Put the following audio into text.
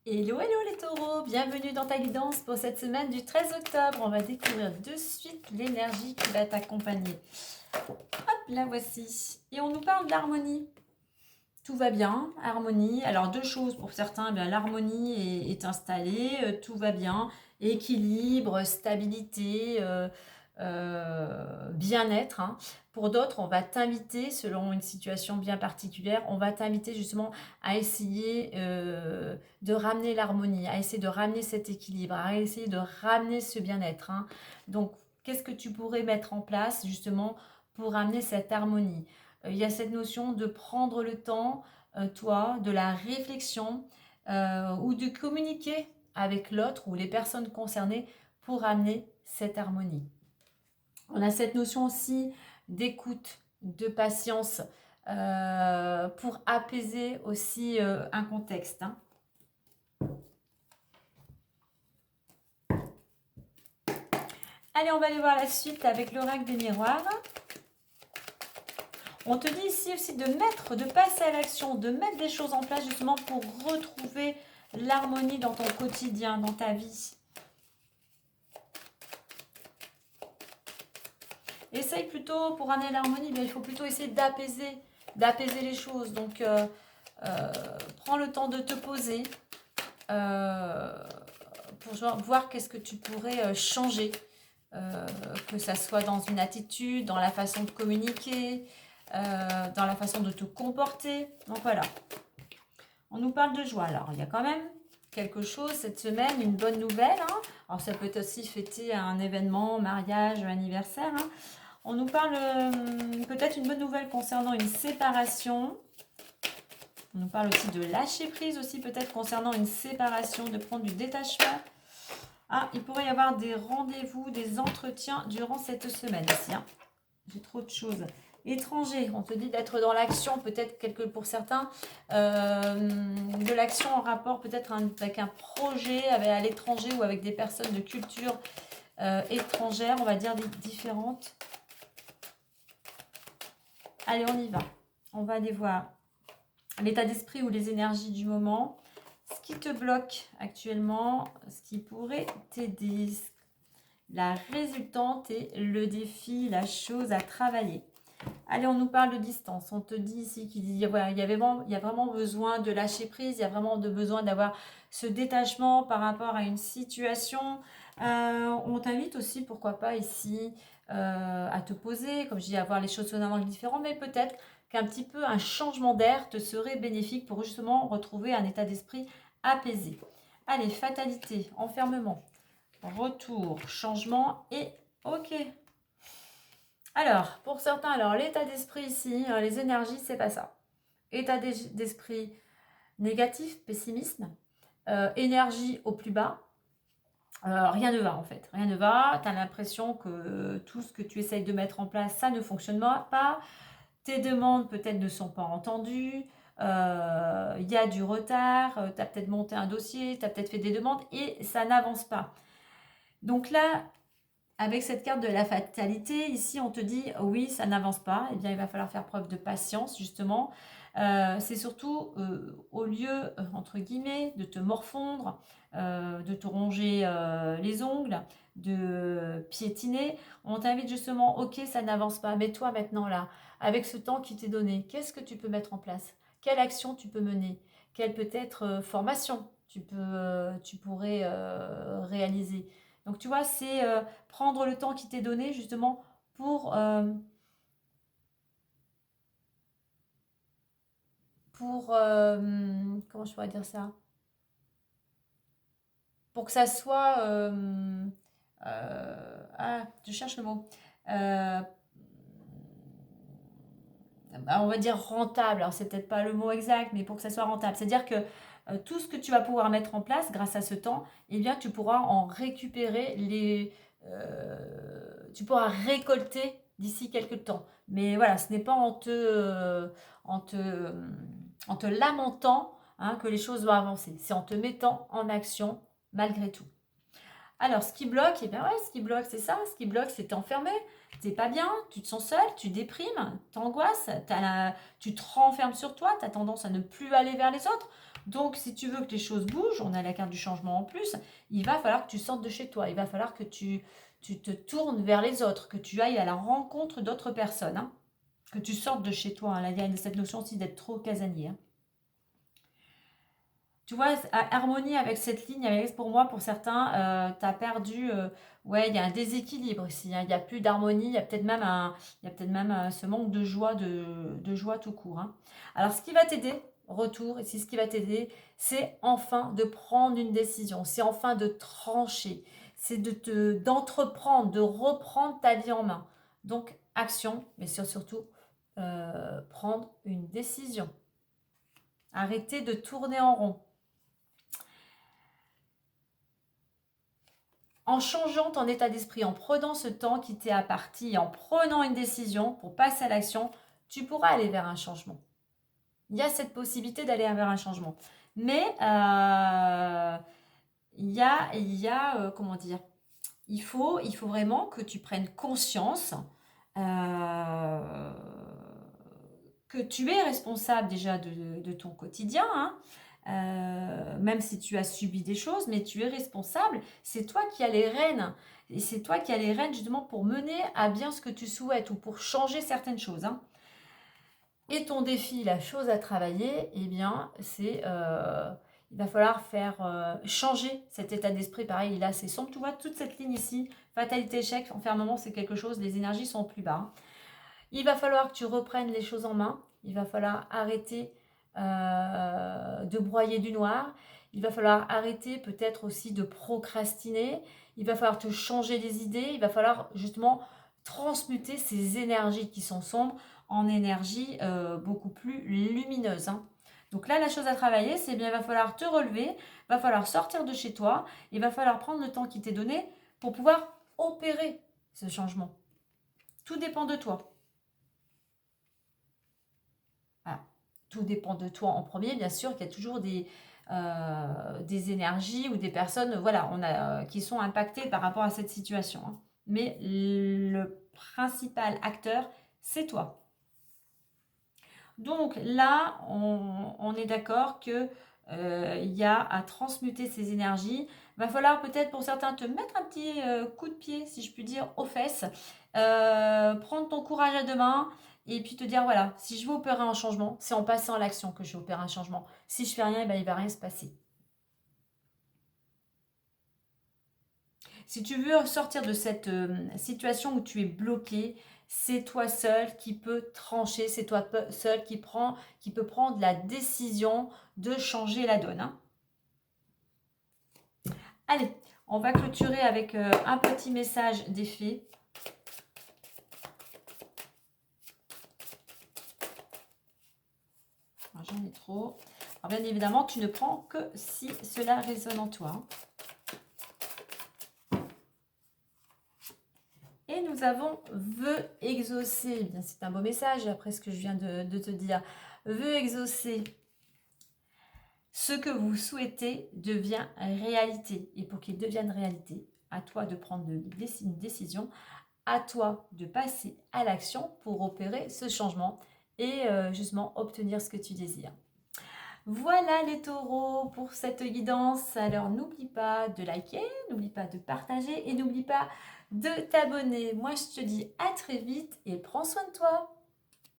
Hello, hello les taureaux, bienvenue dans ta guidance pour cette semaine du 13 octobre. On va découvrir de suite l'énergie qui va t'accompagner. Hop, la voici. Et on nous parle de l'harmonie. Tout va bien, harmonie. Alors deux choses pour certains, bien l'harmonie est installée, tout va bien, équilibre, stabilité, bien-être. Hein. Pour d'autres, on va t'inviter, selon une situation bien particulière, on va t'inviter justement à essayer de ramener l'harmonie, à essayer de ramener cet équilibre, à essayer de ramener ce bien-être. Hein. Donc, qu'est-ce que tu pourrais mettre en place justement pour ramener cette harmonie? Il y a cette notion de prendre le temps, toi, de la réflexion ou de communiquer avec l'autre ou les personnes concernées pour amener cette harmonie. On a cette notion aussi d'écoute, de patience pour apaiser aussi un contexte. Hein. Allez, on va aller voir la suite avec l'oracle des miroirs. On te dit ici aussi de passer à l'action, de mettre des choses en place justement pour retrouver l'harmonie dans ton quotidien, dans ta vie. Essaye plutôt, pour amener l'harmonie, il faut plutôt essayer d'apaiser les choses. Donc, prends le temps de te poser pour voir qu'est-ce que tu pourrais changer. Que ça soit dans une attitude, dans la façon de communiquer, dans la façon de te comporter. Donc voilà. On nous parle de joie. Alors, il y a quand même quelque chose cette semaine, une bonne nouvelle. Hein. Alors, ça peut être aussi fêter un événement, mariage, anniversaire. Hein. On nous parle peut-être une bonne nouvelle concernant une séparation. On nous parle aussi de lâcher prise aussi peut-être concernant une séparation, de prendre du détachement. Ah, il pourrait y avoir des rendez-vous, des entretiens durant cette semaine ici. Hein. J'ai trop de choses. Étranger, on te dit d'être dans l'action, peut-être pour certains, de l'action en rapport peut-être avec un projet à l'étranger ou avec des personnes de culture étrangère, on va dire différentes. Allez, on y va. On va aller voir l'état d'esprit ou les énergies du moment. Ce qui te bloque actuellement, ce qui pourrait t'aider. La résultante et le défi, la chose à travailler. Allez, on nous parle de distance. On te dit ici qu'il y a vraiment besoin de lâcher prise, il y a vraiment besoin d'avoir ce détachement par rapport à une situation. On t'invite aussi, pourquoi pas ici, à te poser, comme je dis, à voir les choses sous un angle différent, mais peut-être qu'un petit peu un changement d'air te serait bénéfique pour justement retrouver un état d'esprit apaisé. Allez, fatalité, enfermement. Retour, changement et ok. Alors, pour certains, l'état d'esprit ici, les énergies, c'est pas ça. État d'esprit négatif, pessimisme, énergie au plus bas. Rien ne va en fait, rien ne va. Tu as l'impression que tout ce que tu essayes de mettre en place, ça ne fonctionne pas. Tes demandes peut-être ne sont pas entendues. Il y a du retard. Tu as peut-être monté un dossier, tu as peut-être fait des demandes et ça n'avance pas. Donc là, avec cette carte de la fatalité, ici on te dit oui, ça n'avance pas, eh bien il va falloir faire preuve de patience justement. C'est surtout au lieu, entre guillemets, de te morfondre, de te ronger les ongles, de piétiner, on t'invite justement, ok, ça n'avance pas, mais toi maintenant là, avec ce temps qui t'est donné, qu'est-ce que tu peux mettre en place? Quelle action tu peux mener? Quelle peut-être formation tu pourrais réaliser? Donc tu vois, c'est prendre le temps qui t'est donné justement pour comment je pourrais dire ça? Pour que ça soit je cherche le mot. Euh, on va dire rentable. Alors c'est peut-être pas le mot exact, mais pour que ça soit rentable. C'est-à-dire que tout ce que tu vas pouvoir mettre en place grâce à ce temps, eh bien tu pourras en récupérer tu pourras récolter d'ici quelques temps. Mais voilà, ce n'est pas en te lamentant que les choses vont avancer. C'est en te mettant en action malgré tout. Alors, ce qui bloque, eh bien ouais, ce qui bloque, c'est ça. Ce qui bloque, c'est t'enfermer. T'es pas bien, tu te sens seul, tu déprimes, t'angoisses, tu te renfermes sur toi, tu as tendance à ne plus aller vers les autres. Donc, si tu veux que les choses bougent, on a la carte du changement en plus, il va falloir que tu sortes de chez toi. Il va falloir que tu te tournes vers les autres, que tu ailles à la rencontre d'autres personnes. Hein. Que tu sortes de chez toi. Hein. Là, il y a cette notion aussi d'être trop casanier. Hein. Tu vois, harmonie avec cette ligne, avec, pour moi, pour certains, tu as perdu, ouais, il y a un déséquilibre ici, hein, il n'y a plus d'harmonie, il y a peut-être même, ce manque de joie, de joie tout court. Hein. Alors, ce qui va t'aider, retour, ici, ce qui va t'aider, c'est enfin de prendre une décision, c'est enfin de trancher, c'est d'entreprendre, de reprendre ta vie en main. Donc, action, mais surtout, prendre une décision. Arrêtez de tourner en rond. En changeant ton état d'esprit, en prenant ce temps qui t'est imparti, en prenant une décision pour passer à l'action, tu pourras aller vers un changement. Il y a cette possibilité d'aller vers un changement. Mais comment dire, il faut vraiment que tu prennes conscience que tu es responsable déjà de ton quotidien, hein. Même si tu as subi des choses, mais tu es responsable. C'est toi qui as les rênes. Et c'est toi qui as les rênes justement pour mener à bien ce que tu souhaites ou pour changer certaines choses. Hein. Et ton défi, la chose à travailler, eh bien, c'est... il va falloir faire changer cet état d'esprit. Pareil, là, c'est sombre. Tu vois, toute cette ligne ici, fatalité, échec, enfermement, c'est quelque chose, les énergies sont plus bas. Hein. Il va falloir que tu reprennes les choses en main. Il va falloir arrêter de broyer du noir. Il va falloir arrêter peut-être aussi de procrastiner. Il va falloir te changer les idées. Il va falloir justement transmuter ces énergies qui sont sombres en énergies beaucoup plus lumineuses. Hein. Donc là, la chose à travailler, c'est bien, il va falloir te relever, il va falloir sortir de chez toi, il va falloir prendre le temps qui t'est donné pour pouvoir opérer ce changement. Tout dépend de toi. Ah, tout dépend de toi en premier, bien sûr, qu'il y a toujours des énergies ou des personnes voilà, qui sont impactées par rapport à cette situation. Hein. Mais le principal acteur, c'est toi. Donc là, on est d'accord que il y a à transmuter ces énergies. Il va falloir peut-être pour certains te mettre un petit coup de pied, si je puis dire, aux fesses. Prendre ton courage à deux mains et puis te dire, voilà, si je veux opérer un changement, c'est en passant à l'action que je vais opérer un changement. Si je fais rien, ben, il ne va rien se passer. Si tu veux sortir de cette situation où tu es bloqué, c'est toi seul qui peux trancher, c'est toi seul qui peut prendre la décision de changer la donne. Hein. Allez, on va clôturer avec un petit message des fées. J'en ai trop. Alors bien évidemment, tu ne prends que si cela résonne en toi. Et nous avons vœu exaucer. Bien, c'est un beau message après ce que je viens de te dire. Vœu exaucer. Ce que vous souhaitez devient réalité. Et pour qu'il devienne réalité, à toi de prendre une décision, à toi de passer à l'action pour opérer ce changement et justement obtenir ce que tu désires. Voilà les taureaux pour cette guidance. Alors n'oublie pas de liker, n'oublie pas de partager et n'oublie pas de t'abonner. Moi je te dis à très vite et prends soin de toi.